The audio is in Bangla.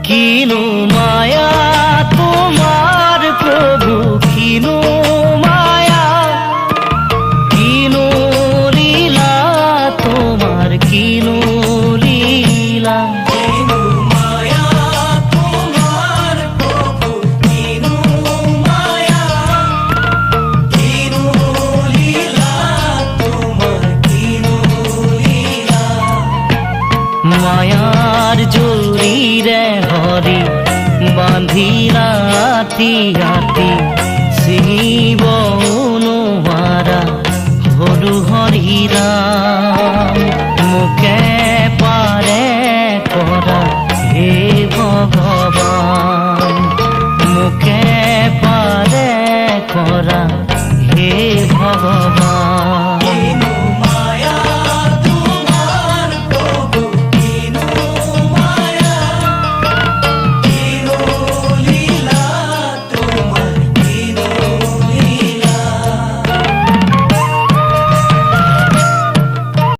কিনো মায়া তোমার প্রভু, কিনো মায়া, কিনো লীলা তোমার, কিনো লীলা। কিনো মায়া তোমার প্রভু, কিনো মায়া, কিনো লীলা তোমার, কিনো লীলা। মায়ার জরিরে হরি বাঁধি রাতি রাতি, শিব অনুমারা হলু হরিরাম। মুখে পারে করা হে ভগবান, মুখে পারে করা হে ভগবান।